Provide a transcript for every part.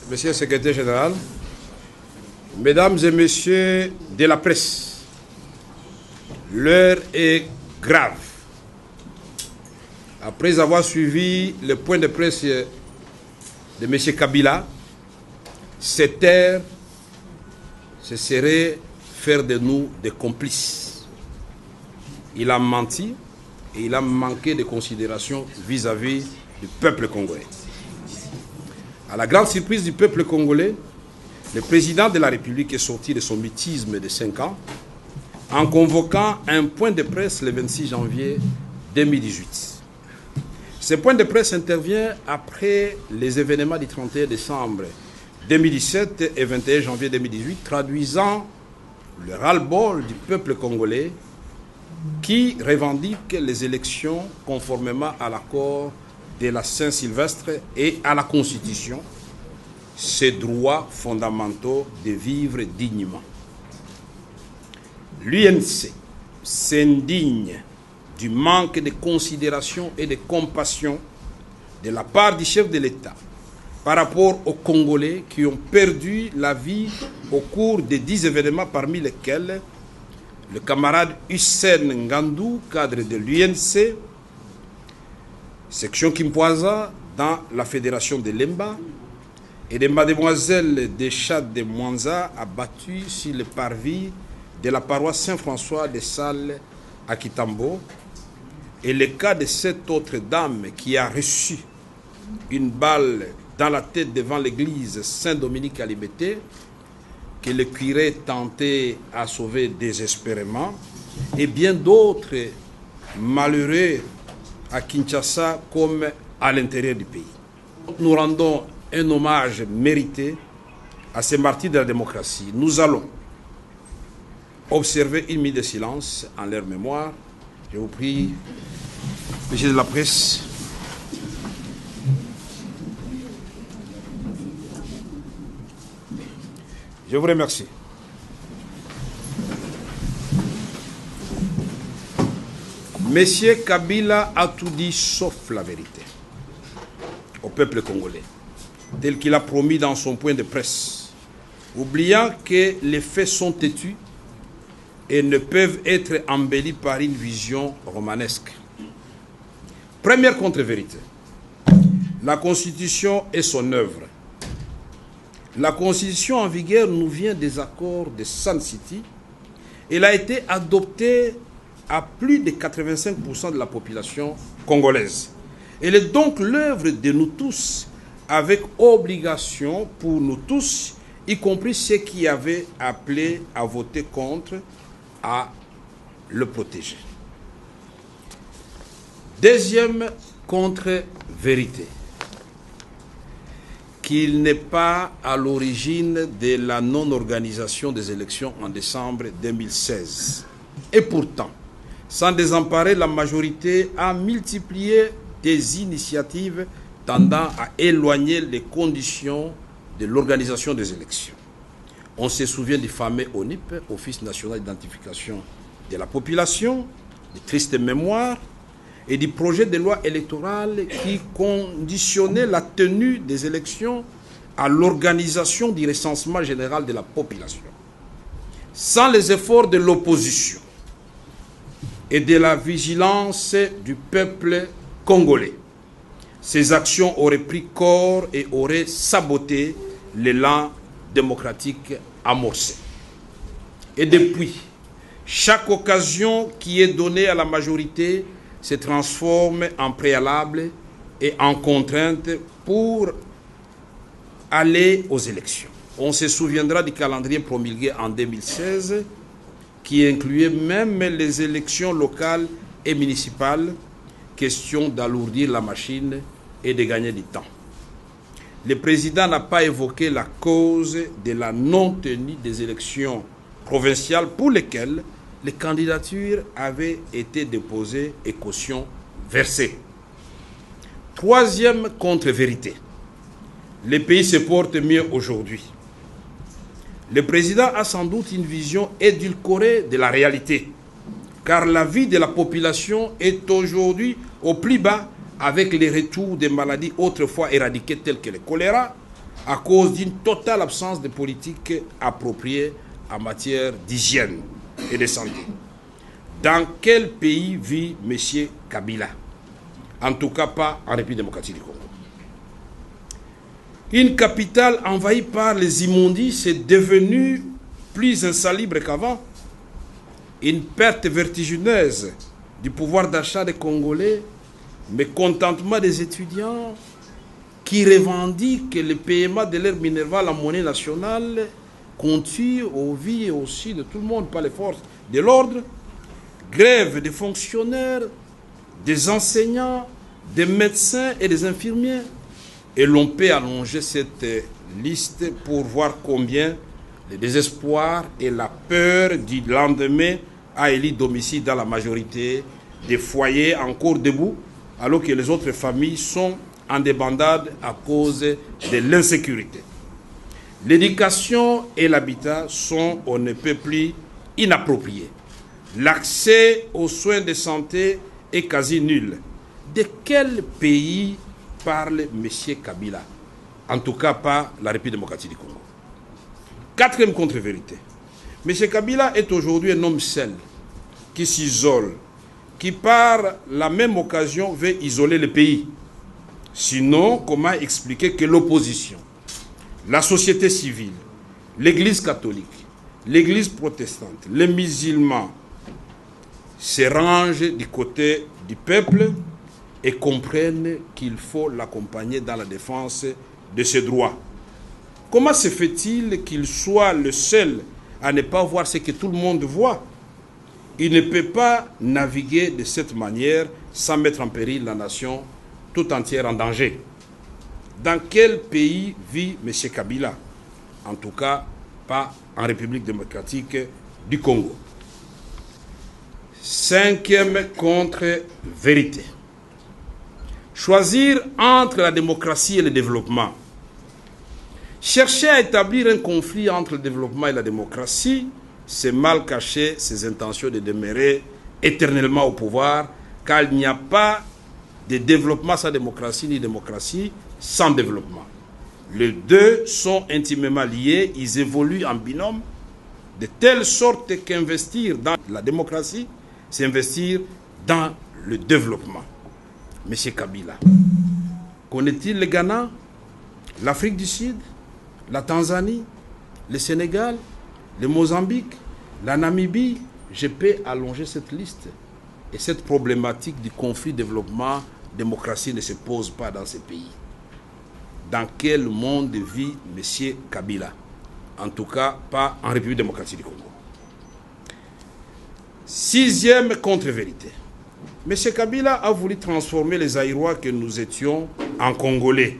Monsieur le secrétaire général, mesdames et messieurs de la presse, l'heure est grave. Après avoir suivi le point de presse de M. Kabila, se taire, ce serait faire de nous des complices. Il a menti et il a manqué de considération vis-à-vis du peuple congolais. À la grande surprise du peuple congolais, le président de la République est sorti de son mutisme de 5 ans en convoquant un point de presse le 26 janvier 2018. Ce point de presse intervient après les événements du 31 décembre 2017 et 21 janvier 2018, traduisant le ras-le-bol du peuple congolais qui revendique les élections conformément à l'accord de la Saint-Sylvestre et à la Constitution, ses droits fondamentaux de vivre dignement. L'UNC s'indigne du manque de considération et de compassion de la part du chef de l'État par rapport aux Congolais qui ont perdu la vie au cours des 10 événements parmi lesquels le camarade Hussein Ngandou, cadre de l'UNC, section Kimpoisa, dans la fédération de Lemba, et de mademoiselle de Chad de Mwanza, abattue sur le parvis de la paroisse Saint-François de Salles à Kitambo, et le cas de cette autre dame qui a reçu une balle dans la tête devant l'église Saint-Dominique à Libété, que le curé tentait à sauver désespérément, et bien d'autres malheureux à Kinshasa comme à l'intérieur du pays. Nous rendons un hommage mérité à ces martyrs de la démocratie. Nous allons observer une minute de silence en leur mémoire. Je vous prie, monsieur de la presse. Je vous remercie. Monsieur Kabila a tout dit sauf la vérité au peuple congolais, tel qu'il a promis dans son point de presse, oubliant que les faits sont têtus et ne peuvent être embellis par une vision romanesque. Première contre-vérité, la Constitution est son œuvre. La Constitution en vigueur nous vient des accords de Sun City. Elle a été adoptée à plus de 85% de la population congolaise. Elle est donc l'œuvre de nous tous, avec obligation pour nous tous, y compris ceux qui avaient appelé à voter contre, à le protéger. Deuxième contre-vérité, qu'il n'est pas à l'origine de la non-organisation des élections en décembre 2016. Et pourtant, sans désemparer, la majorité a multiplié des initiatives tendant à éloigner les conditions de l'organisation des élections. On se souvient du fameux ONIP, Office national d'identification de la population, de triste mémoire, et du projet de loi électorale qui conditionnait la tenue des élections à l'organisation du recensement général de la population. Sans les efforts de l'opposition et de la vigilance du peuple congolais, ces actions auraient pris corps et auraient saboté l'élan démocratique amorcé. Et depuis, chaque occasion qui est donnée à la majorité se transforme en préalable et en contrainte pour aller aux élections. On se souviendra du calendrier promulgué en 2016 qui incluait même les élections locales et municipales, question d'alourdir la machine et de gagner du temps. Le président n'a pas évoqué la cause de la non-tenue des élections provinciales pour lesquelles les candidatures avaient été déposées et cautions versées. Troisième contre-vérité, le pays se porte mieux aujourd'hui. Le président a sans doute une vision édulcorée de la réalité, car la vie de la population est aujourd'hui au plus bas avec les retours des maladies autrefois éradiquées telles que le choléra, à cause d'une totale absence de politique appropriée en matière d'hygiène et de santé. Dans quel pays vit M. Kabila? En tout cas pas en République démocratique du Congo. Une capitale envahie par les immondices est devenue plus insalubre qu'avant. Une perte vertigineuse du pouvoir d'achat des Congolais, mécontentement des étudiants qui revendiquent le paiement de leur minerval en monnaie nationale, conduit aux vies aussi de tout le monde par les forces de l'ordre, grève des fonctionnaires, des enseignants, des médecins et des infirmiers. Et l'on peut allonger cette liste pour voir combien le désespoir et la peur du lendemain a élu domicile dans la majorité des foyers encore debout, alors que les autres familles sont en débandade à cause de l'insécurité. L'éducation et l'habitat sont on ne peut plus inappropriés. L'accès aux soins de santé est quasi nul. De quel pays parle M. Kabila? En tout cas pas la République démocratique du Congo. Quatrième contre-vérité. M. Kabila est aujourd'hui un homme seul, qui s'isole, qui par la même occasion veut isoler le pays. Sinon, comment expliquer que l'opposition, la société civile, l'Église catholique, l'Église protestante, les musulmans se rangent du côté du peuple et comprennent qu'il faut l'accompagner dans la défense de ses droits? Comment se fait-il qu'il soit le seul à ne pas voir ce que tout le monde voit? Il ne peut pas naviguer de cette manière sans mettre en péril la nation tout entière en danger. Dans quel pays vit M. Kabila? En tout cas, pas en République démocratique du Congo. Cinquième contre-vérité. Choisir entre la démocratie et le développement. Chercher à établir un conflit entre le développement et la démocratie, c'est mal cacher ses intentions de demeurer éternellement au pouvoir, car il n'y a pas de développement sans démocratie, ni démocratie sans développement. Les deux sont intimement liés, ils évoluent en binôme, de telle sorte qu'investir dans la démocratie, c'est investir dans le développement. M. Kabila, connaît-il le Ghana, l'Afrique du Sud, la Tanzanie, le Sénégal, le Mozambique, la Namibie? Je peux allonger cette liste. Et cette problématique du conflit développement-démocratie ne se pose pas dans ces pays. Dans quel monde vit M. Kabila? En tout cas, pas en République démocratique du Congo. Sixième contre-vérité. M. Kabila a voulu transformer les Zaïrois que nous étions en Congolais.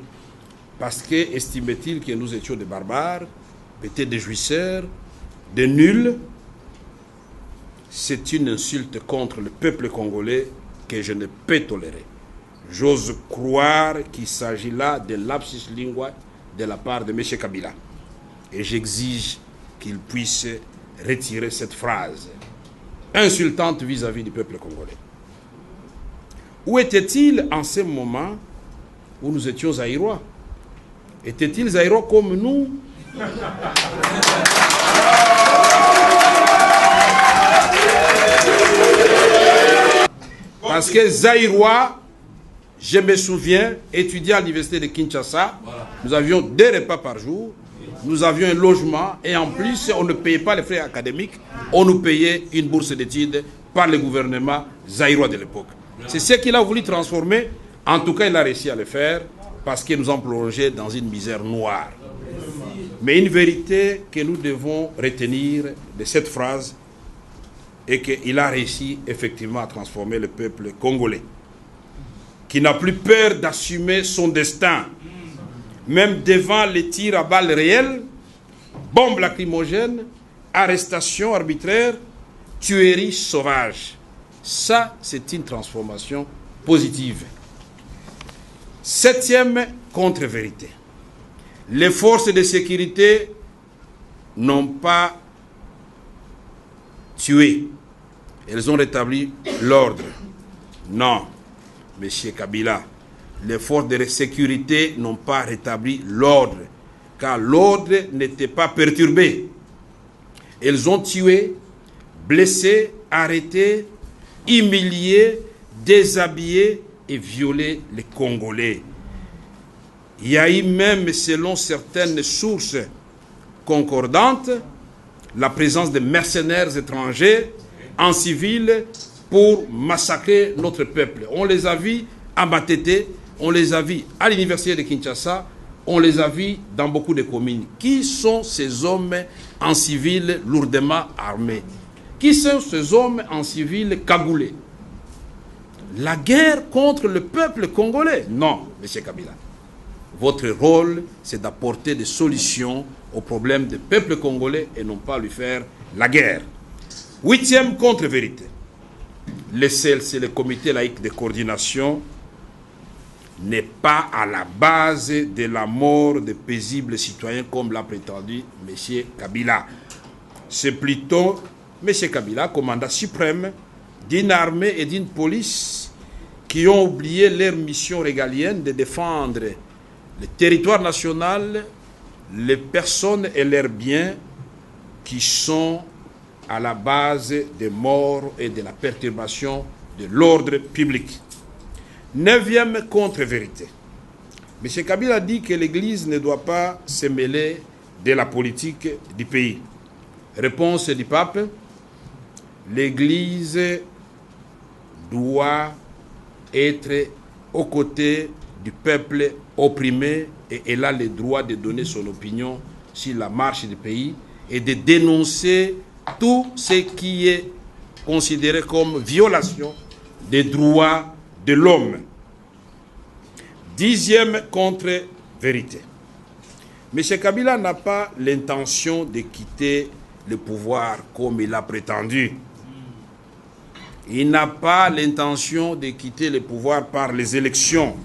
Parce que estimait-il que nous étions des barbares, peut-être des jouisseurs, des nuls. C'est une insulte contre le peuple congolais que je ne peux tolérer. J'ose croire qu'il s'agit là de lapsus lingua de la part de M. Kabila. Et j'exige qu'il puisse retirer cette phrase insultante vis-à-vis du peuple congolais. Où était-il en ce moment où nous étions Zaïrois? Était-il Zaïrois comme nous? Parce que Zaïrois, je me souviens, étudiant à l'université de Kinshasa, nous avions 2 repas par jour, nous avions un logement et en plus, on ne payait pas les frais académiques, on nous payait une bourse d'études par le gouvernement zaïrois de l'époque. C'est ce qu'il a voulu transformer. En tout cas, il a réussi à le faire parce qu'il nous a plongé dans une misère noire. Mais une vérité que nous devons retenir de cette phrase est qu'il a réussi effectivement à transformer le peuple congolais, qui n'a plus peur d'assumer son destin, même devant les tirs à balles réelles, bombes lacrymogènes, arrestations arbitraires, tueries sauvages. Ça, c'est une transformation positive. Septième contre-vérité. Les forces de sécurité n'ont pas tué. Elles ont rétabli l'ordre. Non, M. Kabila, les forces de sécurité n'ont pas rétabli l'ordre. car l'ordre n'était pas perturbé. Ils ont tué, blessé, arrêté, humilié, déshabillé et violé les Congolais. Il y a eu même, selon certaines sources concordantes, la présence de mercenaires étrangers en civil pour massacrer notre peuple. On les a vus à Matete, on les a vus à l'université de Kinshasa, on les a vus dans beaucoup de communes. Qui sont ces hommes en civil lourdement armés? Qui sont ces hommes en civil cagoulés? La guerre contre le peuple congolais? Non, M. Kabila. Votre rôle, c'est d'apporter des solutions aux problèmes du peuple congolais et non pas lui faire la guerre. 8e contre-vérité. Le CEL, c'est le comité laïque de coordination, n'est pas à la base de la mort de paisibles citoyens comme l'a prétendu M. Kabila. C'est plutôt M. Kabila, commandant suprême d'une armée et d'une police qui ont oublié leur mission régalienne de défendre le territoire national, les personnes et leurs biens qui sont à la base des morts et de la perturbation de l'ordre public. 9e contre-vérité. M. Kabila dit que l'Église ne doit pas se mêler de la politique du pays. Réponse du pape: l'Église doit être aux côtés du peuple opprimé et elle a le droit de donner son opinion sur la marche du pays et de dénoncer tout ce qui est considéré comme violation des droits de l'homme. 10e contre-vérité. M. Kabila n'a pas l'intention de quitter le pouvoir comme il a prétendu. Il n'a pas l'intention de quitter le pouvoir par les élections.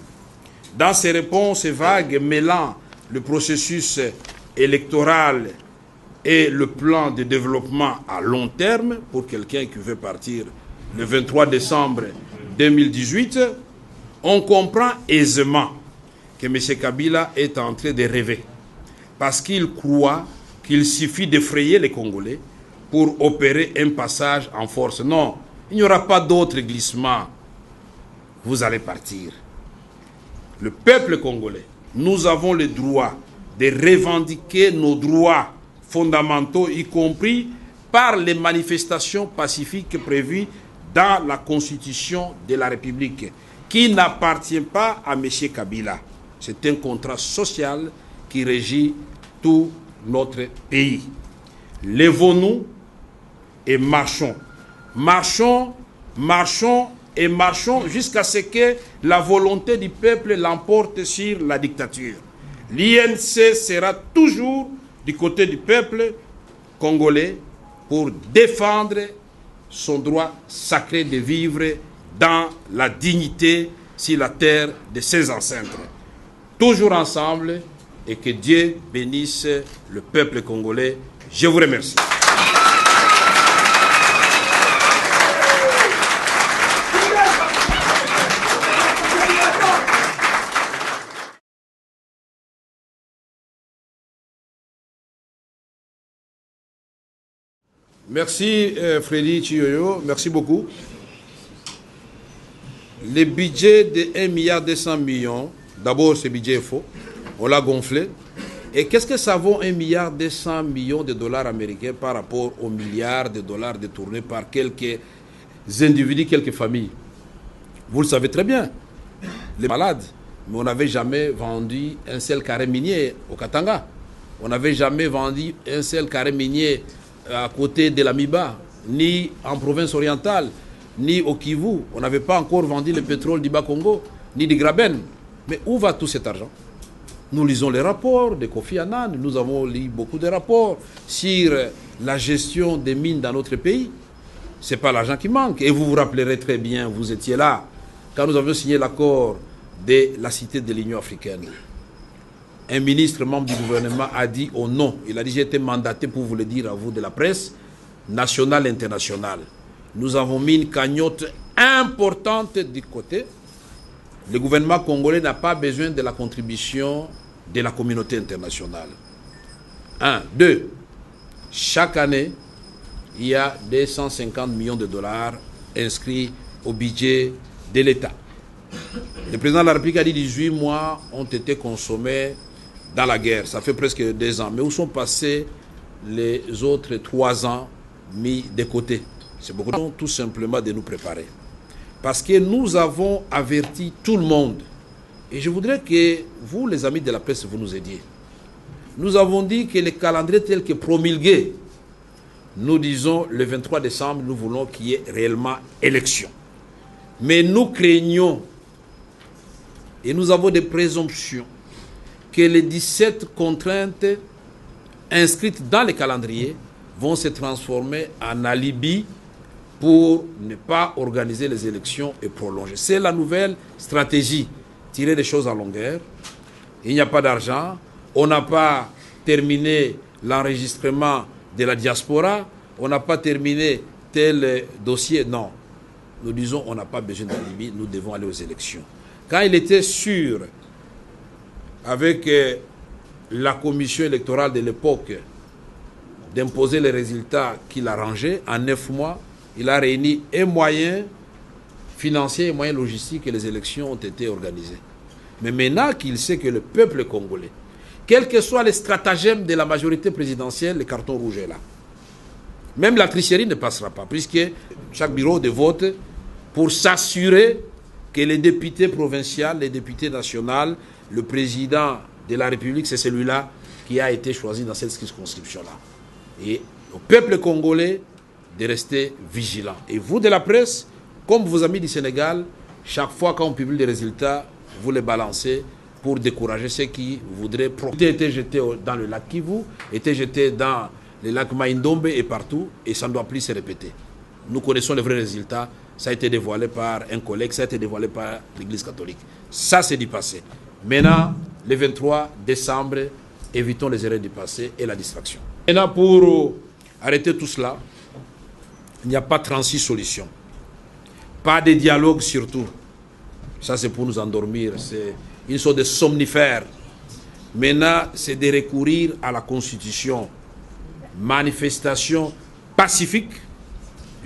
Dans ses réponses vagues mêlant le processus électoral et le plan de développement à long terme, pour quelqu'un qui veut partir le 23 décembre 2018, on comprend aisément que M. Kabila est en train de rêver. Parce qu'il croit qu'il suffit d'effrayer les Congolais pour opérer un passage en force. Non, il n'y aura pas d'autre glissement. Vous allez partir. Le peuple congolais, nous avons le droit de revendiquer nos droits fondamentaux, y compris par les manifestations pacifiques prévues dans la Constitution de la République, qui n'appartient pas à M. Kabila. C'est un contrat social qui régit tout notre pays. Lèvons-nous et marchons. Marchons, marchons et marchons jusqu'à ce que la volonté du peuple l'emporte sur la dictature. L'INC sera toujours du côté du peuple congolais pour défendre son droit sacré de vivre dans la dignité sur la terre de ses ancêtres. Toujours ensemble, et que Dieu bénisse le peuple congolais. Je vous remercie. Merci Freddy Chiyoyo, merci beaucoup. Le budget de 1,2 milliard, d'abord ce budget est faux, on l'a gonflé. Et qu'est-ce que ça vaut 1,2 milliard de dollars américains par rapport aux milliards de dollars détournés par quelques individus, quelques familles? Vous le savez très bien, les malades, mais on n'avait jamais vendu un seul carré minier au Katanga. On n'avait jamais vendu un seul carré minier à côté de l'Amiba, ni en province orientale, ni au Kivu. On n'avait pas encore vendu le pétrole du Bas-Congo, ni du Graben. Mais où va tout cet argent? Nous lisons les rapports de Kofi Annan, nous avons lu beaucoup de rapports sur la gestion des mines dans notre pays. Ce n'est pas l'argent qui manque. Et vous vous rappellerez très bien, vous étiez là, quand nous avions signé l'accord de la Cité de l'Union africaine. Un ministre membre du gouvernement a dit au nom, il a dit j'ai été mandaté pour vous le dire à vous de la presse, nationale et internationale. Nous avons mis une cagnotte importante du côté. Le gouvernement congolais n'a pas besoin de la contribution de la communauté internationale. 1. 2. Chaque année, il y a 250 millions de dollars inscrits au budget de l'État. Le président de la République a dit 18 mois ont été consommés dans la guerre. Ça fait presque 2 ans. Mais où sont passés les autres 3 ans mis de côté? C'est beaucoup tout simplement de nous préparer. Parce que nous avons averti tout le monde. Et je voudrais que vous, les amis de la presse, vous nous aidiez. Nous avons dit que le calendrier tel que promulgué, nous disons le 23 décembre, nous voulons qu'il y ait réellement élection. Mais nous craignons, et nous avons des présomptions, que les 17 contraintes inscrites dans le calendrier vont se transformer en alibi pour ne pas organiser les élections et prolonger. C'est la nouvelle stratégie, tirer des choses en longueur. Il n'y a pas d'argent, on n'a pas terminé l'enregistrement de la diaspora, on n'a pas terminé tel dossier, non. Nous disons on n'a pas besoin d'alibi, nous devons aller aux élections. Quand il était sûr, avec la commission électorale de l'époque, d'imposer les résultats qu'il arrangeait, en 9 mois, il a réuni un moyen financier et un moyen logistique et les élections ont été organisées. Mais maintenant qu'il sait que le peuple congolais, quels que soient les stratagèmes de la majorité présidentielle, le carton rouge est là. Même la tricherie ne passera pas, puisque chaque bureau de vote, pour s'assurer que les députés provinciaux, les députés nationaux, le président de la République, c'est celui-là qui a été choisi dans cette circonscription-là. Et au peuple congolais de rester vigilant. Et vous de la presse, comme vos amis du Sénégal, chaque fois qu'on publie des résultats, vous les balancez pour décourager ceux qui voudraient été jetés dans le lac Kivu, étaient jetés dans le lac Maïndombe et partout, et ça ne doit plus se répéter. Nous connaissons les vrais résultats, ça a été dévoilé par un collègue, ça a été dévoilé par l'Église catholique. Ça, c'est du passé. Maintenant, le 23 décembre, évitons les erreurs du passé et la distraction. Maintenant, pour arrêter tout cela, il n'y a pas 36 solutions. Pas de dialogue surtout. Ça, c'est pour nous endormir. C'est une sorte de somnifère. Maintenant, c'est de recourir à la Constitution. Manifestation pacifique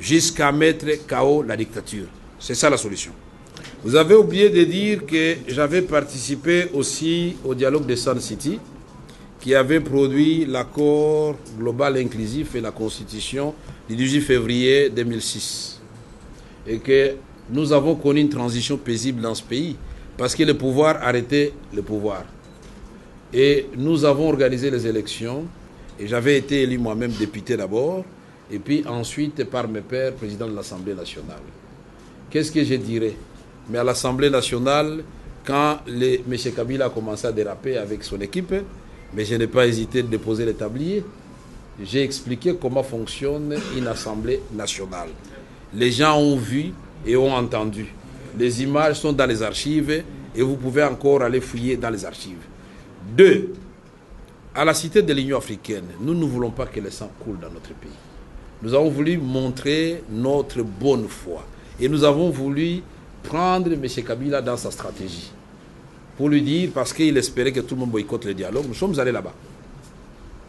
jusqu'à mettre KO la dictature. C'est ça la solution. Vous avez oublié de dire que j'avais participé aussi au dialogue de Sun City, qui avait produit l'accord global inclusif et la constitution du 18 février 2006. Et que nous avons connu une transition paisible dans ce pays, parce que le pouvoir arrêtait le pouvoir. Et nous avons organisé les élections, et j'avais été élu moi-même député d'abord, et puis ensuite par mes pairs, président de l'Assemblée nationale. Qu'est-ce que je dirais? Mais à l'Assemblée nationale, quand M. Kabila a commencé à déraper avec son équipe, mais je n'ai pas hésité de déposer les tabliers. J'ai expliqué comment fonctionne une Assemblée nationale. Les gens ont vu et ont entendu. Les images sont dans les archives et vous pouvez encore aller fouiller dans les archives. 2. À la cité de l'Union africaine, nous ne voulons pas que le sang coule dans notre pays. Nous avons voulu montrer notre bonne foi. Et nous avons voulu prendre M. Kabila dans sa stratégie. Pour lui dire, parce qu'il espérait que tout le monde boycotte le dialogue, nous sommes allés là-bas.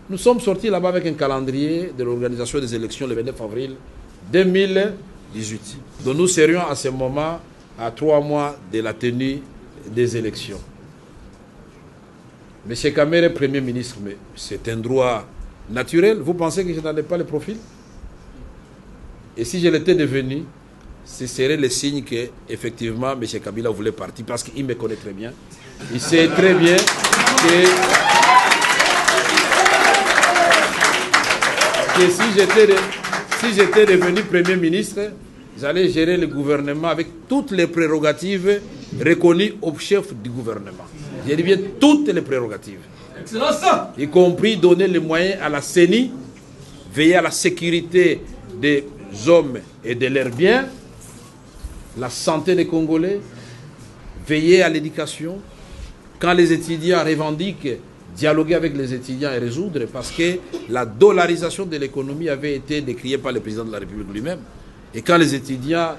Nous sommes sortis là-bas avec un calendrier de l'organisation des élections le 29 avril 2018. Donc nous serions à ce moment à 3 mois de la tenue des élections. M. Kamere est Premier ministre, mais c'est un droit naturel. Vous pensez que je n'en ai pas le profil? Et si je l'étais devenu, ce serait le signe que, effectivement, M. Kabila voulait partir parce qu'il me connaît très bien. Il sait très bien que si j'étais devenu Premier ministre, j'allais gérer le gouvernement avec toutes les prérogatives reconnues au chef du gouvernement. Je dis bien toutes les prérogatives. Y compris donner les moyens à la CENI, veiller à la sécurité des hommes et de leurs biens, la santé des Congolais, veiller à l'éducation. Quand les étudiants revendiquent, dialoguer avec les étudiants et résoudre, parce que la dollarisation de l'économie avait été décriée par le président de la République lui-même. Et quand les étudiants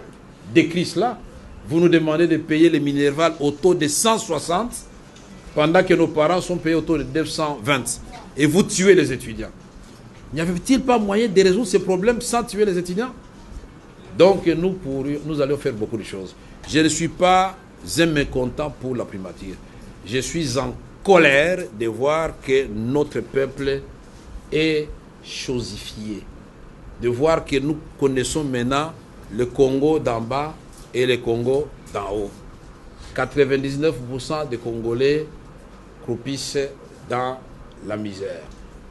décrient cela, vous nous demandez de payer les Minerval au taux de 160, pendant que nos parents sont payés autour de 920. Et vous tuez les étudiants. N'y avait-il pas moyen de résoudre ces problèmes sans tuer les étudiants? Donc nous allons faire beaucoup de choses. Je ne suis pas un mécontent pour la primature. Je suis en colère de voir que notre peuple est chosifié. De voir que nous connaissons maintenant le Congo d'en bas et le Congo d'en haut. 99% des Congolais croupissent dans la misère.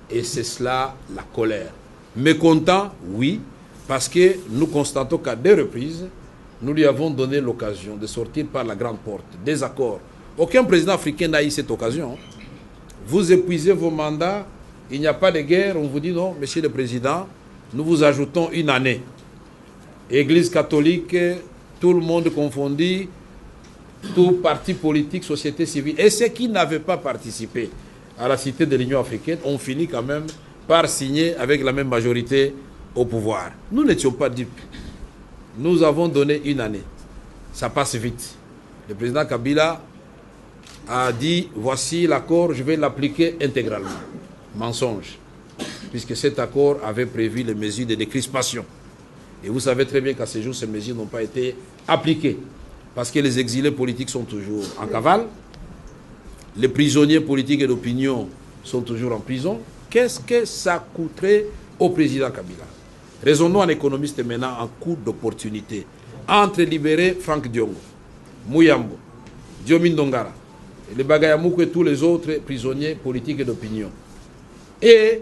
Et c'est cela la colère. Mécontent, oui, parce que nous constatons qu'à 2 reprises, nous lui avons donné l'occasion de sortir par la grande porte. Des accords. Aucun président africain n'a eu cette occasion. Vous épuisez vos mandats, il n'y a pas de guerre, on vous dit non, monsieur le président, nous vous ajoutons 1 année. Église catholique, tout le monde confondu, tout parti politique, société civile. Et ceux qui n'avaient pas participé à la cité de l'Union africaine ont fini quand même par signer avec la même majorité au pouvoir. Nous n'étions pas dupes. Nous avons donné 1 année. Ça passe vite. Le président Kabila a dit, voici l'accord, je vais l'appliquer intégralement. Mensonge. Puisque cet accord avait prévu les mesures de décrispation. Et vous savez très bien qu'à ce jour, ces mesures n'ont pas été appliquées. Parce que les exilés politiques sont toujours en cavale. Les prisonniers politiques et d'opinion sont toujours en prison. Qu'est-ce que ça coûterait au président Kabila? Raisonnons en économiste maintenant en coût d'opportunité. Entre libérer Franck Diongo, Mouyambo, Diomin Dongara, les Bagayamoukou et tous les autres prisonniers politiques et d'opinion. Et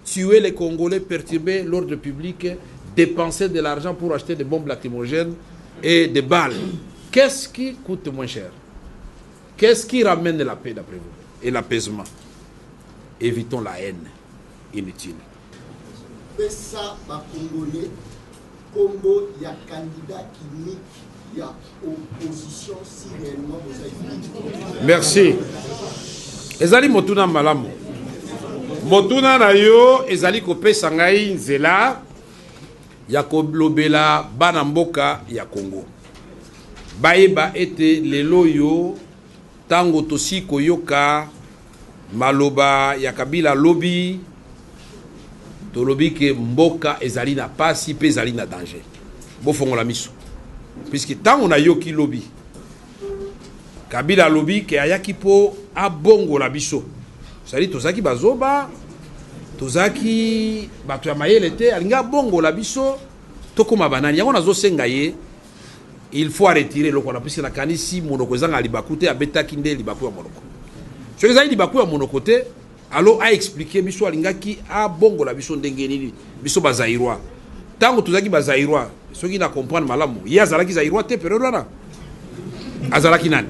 tuer les Congolais, perturber l'ordre public, dépenser de l'argent pour acheter des bombes lacrymogènes et des balles. Qu'est-ce qui coûte moins cher? Qu'est-ce qui ramène la paix d'après vous? Et l'apaisement. Évitons la haine inutile. Ça, ma Congolais, Congo, il y a candidat qui y a opposition si réellement vous avez. Merci. Ezali Motuna Malamu. Motuna Nayo, Ezali Kope Sangai Nzela, Yakoblobela Banamboka ya Congo. Baeba ete leloyo tango tosi koyoka maloba ya Kabila lobby to lobby ke mboka ezali na pasi pe ezali na danger. Bofongola miso. Puisque tango na yoki lobby Kabila lobby ke ayaki po abongo la biso. Sali tozaki bazoba tozaki bato ya mayele te alinga bongo la biso tokoma banani yango nazo senga ye. Il faut retirer le qu'on a pris la kanisi monoko zanga libakute abeta kinde libaku ya monoko. Ce que ça libaku ya monoko te alors a expliqué biso alingaki a bongo la biso ndenge nini biso bazairwa. Tango tuzaki bazairwa ceux qui na comprendre malamu ya zalaki zairwa te pero wana azalaki nani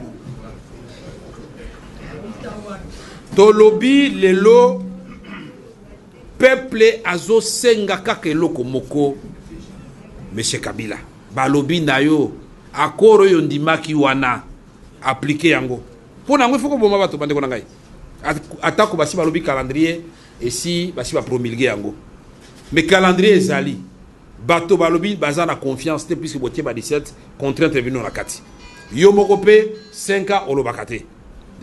to lobby lelo peuple azo senga kaka eloko moko monsieur Kabila ba lobby na yo akoro yo ndimaki wana appliquer yango pona ngo foko boma bato bande ko ngai atako basi ba lobby calendrier et si basi ba promulguer yango mais calendrier ezali bato ba lobby bazana confiance te puisque botie ba 17 contrainte venir na kati yo moko pe 5 ans olobakate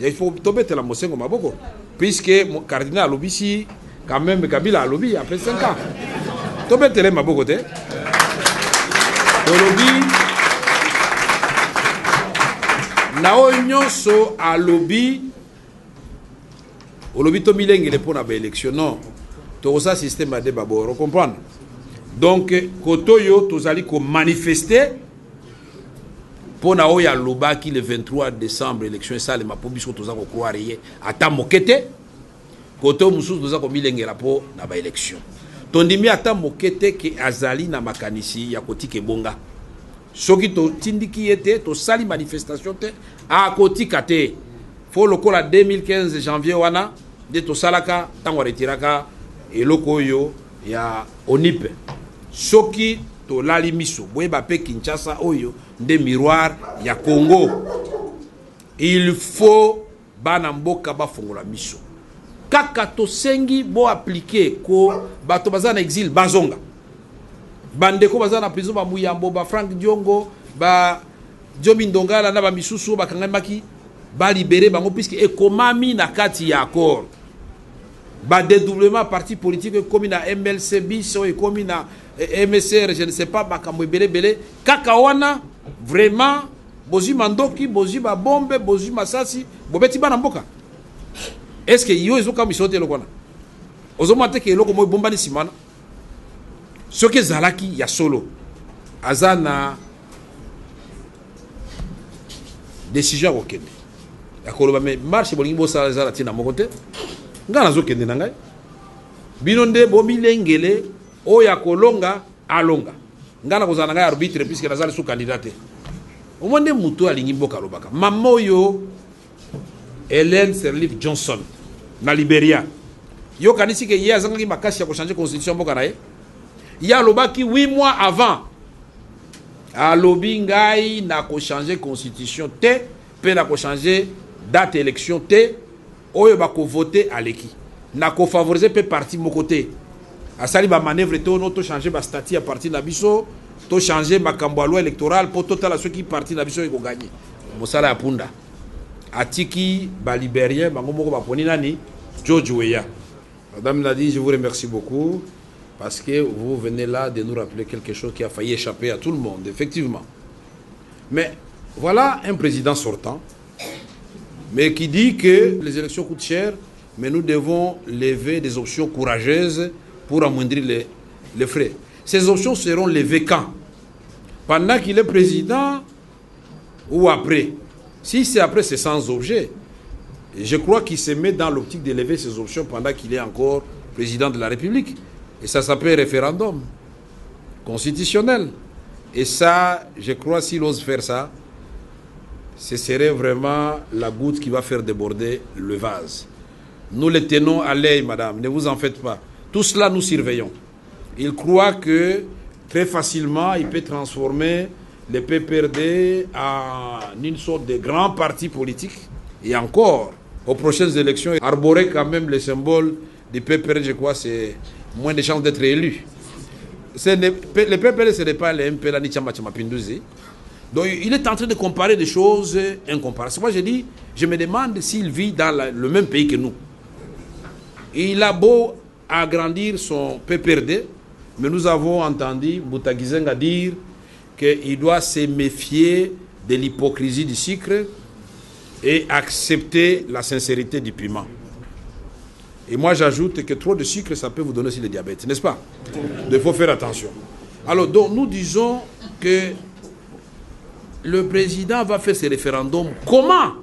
il faut tomber la mosengo maboko puisque mon cardinal lobby si quand même Kabila lobby après 5 ans tomber tele maboko te lobby nao nyonso a lobby au lobby to milenge le pona ba élection non to ça système à débat bon comprendre donc kotoyo tozali ko manifester pona oya lobaki le 23 décembre élection ça le mapobiso toza ko croire ye ata mokete koto mususu toza ko milenge la po na ba élection tondimi ata mokete ke azali na makanisi ya kotike bonga soki to tindiki ete to sali manifestation te a kotika te fo lokola 2015 janvier wana de to salaka tango retiraka eloko yo ya onipe soki to lali miso boyeba pe Kinshasa oyo nde miroir ya Congo il faut bana mboka bafongola miso kaka to sengi bo appliquer ko bato bazana exil bazonga bandeko bazana prison ba Muyambo ba Franck Diongo ba Diomin Dongala na ba misusu ba kangamaki ba libérer bango puisque ekomami na kati ya accord ba dédoublement parti politique comme na MLC biso et comme na MSR je ne sais pas makambo belé kaka wana vraiment bozi mandoki bozi ba bombe bozi masasi bobeti bana mboka. Est-ce que yo ezoka misote lokona ozomate ke eloko moy bomba ni simana soki ezalaki ya solo aza na décision akokende akoloba me marche bolingi bosala ezala ntina moko te nga nazokende na ngai bino nde bomilengele oyo akolonga alonga nga nakozala na ngai arbitre puisque nazali sous candidat te omoi nde moto alingi mboka alobaka mama oyo Ellen Sirleaf Johnson na Liberia yo kanisi ke ye azangaki makasi ya kochanger constitution mboka na ye ye alobaki 8 mois avant alobi ngai na kochanger constitution te mpe na kochanger date élection te oyo bakovote aleki na kofavoriser mpe parti moko te asali bamanevre te ono tochanger bastatut ya parti na biso tochanger makambo ya loi électorale mpo totala soki parti na biso ekoganye mosala ya punda atiki balibérien bango moko baponi nani George Weah. Madame Nadine, je vous remercie beaucoup parce que vous venez là de nous rappeler quelque chose qui a failli échapper à tout le monde, effectivement. Mais voilà un président sortant, mais qui dit que les élections coûtent cher, mais nous devons lever des options courageuses pour amoindrir les frais. Ces options seront levées quand? Pendant qu'il est président ou après? Si c'est après, c'est sans objet. Je crois qu'il se met dans l'optique d'élever ces options pendant qu'il est encore président de la République. Et ça s'appelle référendum constitutionnel. Et ça, je crois, s'il ose faire ça, ce serait vraiment la goutte qui va faire déborder le vase. Nous les tenons à l'œil, madame, ne vous en faites pas. Tout cela, nous surveillons. Il croit que très facilement, il peut transformer le PPRD en une sorte de grand parti politique. Et encore, aux prochaines élections, arborer quand même le symbole du PPRD, je crois, c'est moins de chances d'être élu. Le PPRD, ce n'est pas le MPLA ni Chama Chama Pinduzi. Donc, il est en train de comparer des choses incomparables. Moi, je me demande s'il vit dans le même pays que nous. Il a beau agrandir son PPRD, mais nous avons entendu Boutagizenga dire qu'il doit se méfier de l'hypocrisie du sucre et accepter la sincérité du piment. Et moi, j'ajoute que trop de sucre, ça peut vous donner aussi le diabète, n'est-ce pas? Il faut faire attention. Alors, donc, nous disons que le président va faire ce référendum. Comment?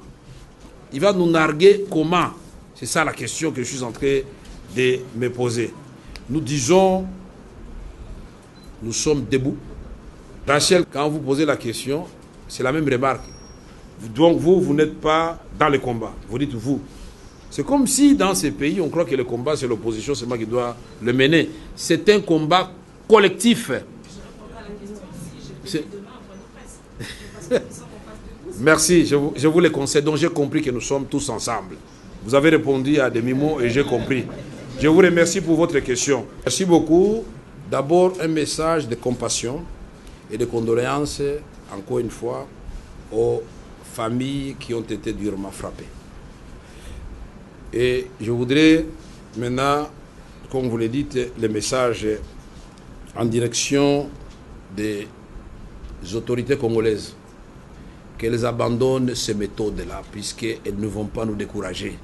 Il va nous narguer comment? C'est ça la question que je suis en train de me poser. Nous disons, nous sommes debout. Rachel, quand vous posez la question, c'est la même remarque. Donc vous n'êtes pas dans le combat. Vous dites vous. C'est comme si dans ces pays, on croit que le combat, c'est l'opposition, c'est moi qui dois le mener. C'est un combat collectif. Merci, je vous le conseille. Donc j'ai compris que nous sommes tous ensemble. Vous avez répondu à des mots et j'ai compris. Je vous remercie pour votre question. Merci beaucoup. D'abord, un message de compassion et de condoléances, encore une fois, aux familles qui ont été durement frappées. Et je voudrais maintenant, comme vous le dites, le message en direction des autorités congolaises, qu'elles abandonnent ces méthodes-là, puisqu'elles ne vont pas nous décourager.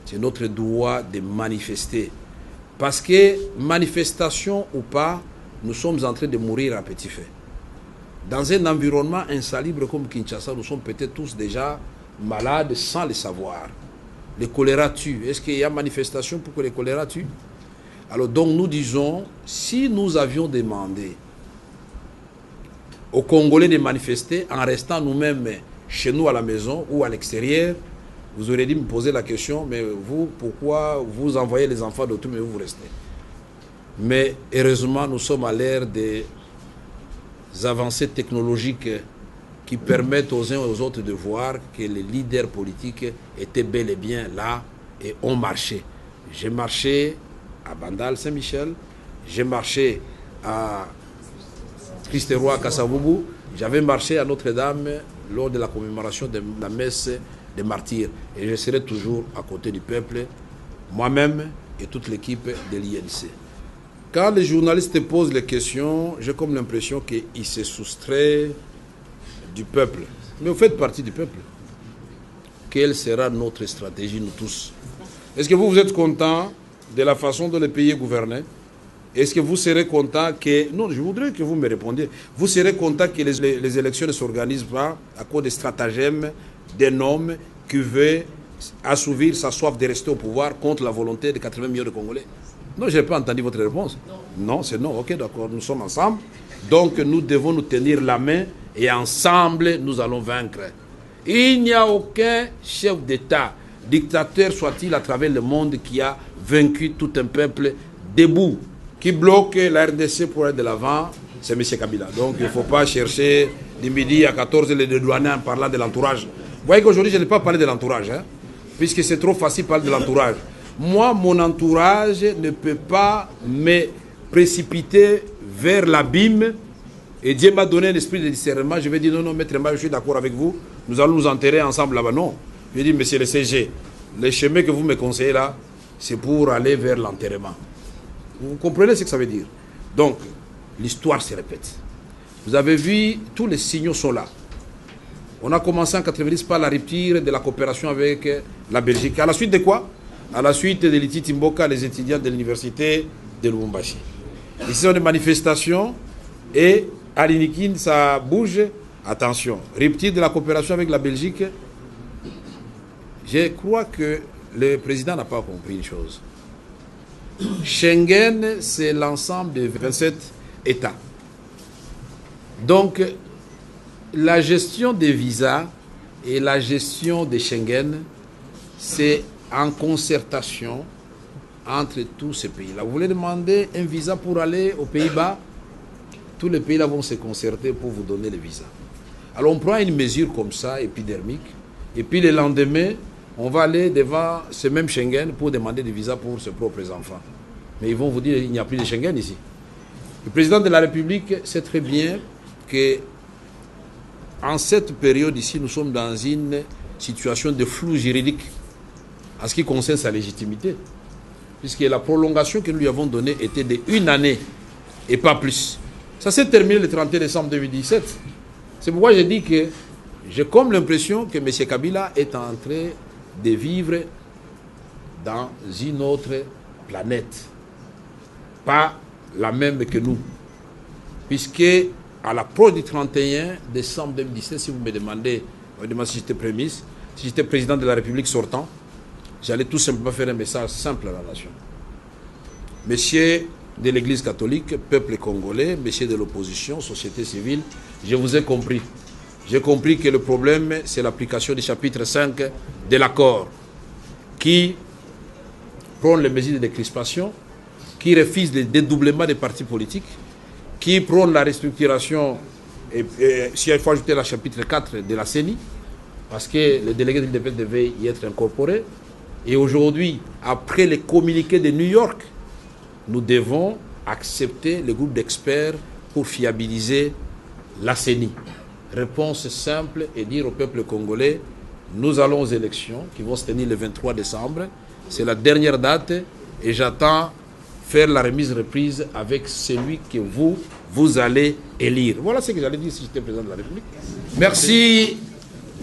C'est notre droit de manifester. Parce que, manifestation ou pas, nous sommes en train de mourir à petit feu. Dans un environnement insalubre comme Kinshasa, nous sommes peut-être tous déjà malades sans le savoir. Le choléra tue. Est-ce qu'il y a manifestation pour que le choléra tue? Alors donc nous disons, si nous avions demandé aux Congolais de manifester en restant nous-mêmes chez nous à la maison ou à l'extérieur, vous auriez dû me poser la question, mais vous, pourquoi vous envoyez les enfants d'autrui, mais vous restez? Mais heureusement, nous sommes à l'ère des avancées technologiques qui permettent aux uns et aux autres de voir que les leaders politiques étaient bel et bien là et ont marché. J'ai marché à Bandal Saint-Michel, j'ai marché à Christ Roi Kassavubu, j'avais marché à Notre-Dame lors de la commémoration de la messe des martyrs. Et je serai toujours à côté du peuple, moi-même et toute l'équipe de l'INC. Quand les journalistes posent les questions, j'ai comme l'impression qu'ils se soustraient du peuple. Mais vous faites partie du peuple. Quelle sera notre stratégie, nous tous? Est-ce que vous êtes content de la façon dont le pays est gouverné? Est-ce que vous serez content que... Non, je voudrais que vous me répondiez. Vous serez content que les élections ne s'organisent pas à cause des stratagèmes d'un homme qui veut assouvir sa soif de rester au pouvoir contre la volonté de 80 millions de Congolais? Non, je n'ai pas entendu votre réponse. Non, c'est non. Ok, d'accord, nous sommes ensemble. Donc, nous devons nous tenir la main et ensemble, nous allons vaincre. Il n'y a aucun chef d'État, dictateur soit-il à travers le monde, qui a vaincu tout un peuple debout, qui bloque la RDC pour aller de l'avant, c'est M. Kabila. Donc, il ne faut pas chercher du midi à 14 les dédouaner en parlant de l'entourage. Vous voyez qu'aujourd'hui, je n'ai pas parlé de l'entourage, hein, puisque c'est trop facile de parler de l'entourage. Moi, mon entourage ne peut pas me précipiter vers l'abîme. Et Dieu m'a donné un esprit de discernement. Je vais dire non, non, maître Mba, je suis d'accord avec vous. Nous allons nous enterrer ensemble là-bas. Non. Je dis, monsieur le CG, le chemin que vous me conseillez là, c'est pour aller vers l'enterrement. Vous comprenez ce que ça veut dire? Donc, l'histoire se répète. Vous avez vu, tous les signaux sont là. On a commencé en 90 par la rupture de la coopération avec la Belgique. À la suite de quoi? À la suite de l'Iti Timboka, les étudiants de l'université de Lubumbashi. Ici, on a des manifestations et à l'Inikin, ça bouge. Attention, rupture de la coopération avec la Belgique. Je crois que le président n'a pas compris une chose. Schengen, c'est l'ensemble des 27 États. Donc, la gestion des visas et la gestion des Schengen, c'est en concertation entre tous ces pays-là. Vous voulez demander un visa pour aller aux Pays-Bas? Tous les pays-là vont se concerter pour vous donner le visa. Alors on prend une mesure comme ça, épidermique, et puis le lendemain, on va aller devant ce même Schengen pour demander des visas pour ses propres enfants. Mais ils vont vous dire qu'il n'y a plus de Schengen ici. Le président de la République sait très bien que en cette période ici, nous sommes dans une situation de flou juridique en ce qui concerne sa légitimité, puisque la prolongation que nous lui avons donnée était de 1 année et pas plus. Ça s'est terminé le 31 décembre 2017. C'est pourquoi je dis que j'ai comme l'impression que M. Kabila est en train de vivre dans une autre planète, pas la même que nous, puisque à l'approche du 31 décembre 2017, si vous me demandez si j'étais prémisse, si j'étais président de la République sortant, j'allais tout simplement faire un message simple à la nation. Messieurs de l'Église catholique, peuple congolais, messieurs de l'opposition, société civile, je vous ai compris. J'ai compris que le problème, c'est l'application du chapitre 5 de l'accord, qui prend les mesures de décrispation, qui refuse le dédoublement des partis politiques, qui prône la restructuration, et si il faut ajouter le chapitre 4 de la CENI, parce que le délégué de l'IDP devait y être incorporé. Et aujourd'hui, après les communiqués de New York, nous devons accepter le groupe d'experts pour fiabiliser la CENI. Réponse simple et dire au peuple congolais, nous allons aux élections qui vont se tenir le 23 décembre. C'est la dernière date et j'attends faire la remise-reprise avec celui que vous allez élire. Voilà ce que j'allais dire si j'étais président de la République. Merci,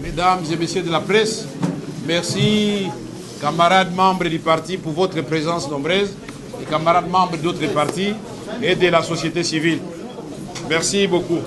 mesdames et messieurs de la presse. Merci, camarades membres du parti, pour votre présence nombreuse, et camarades membres d'autres partis et de la société civile. Merci beaucoup.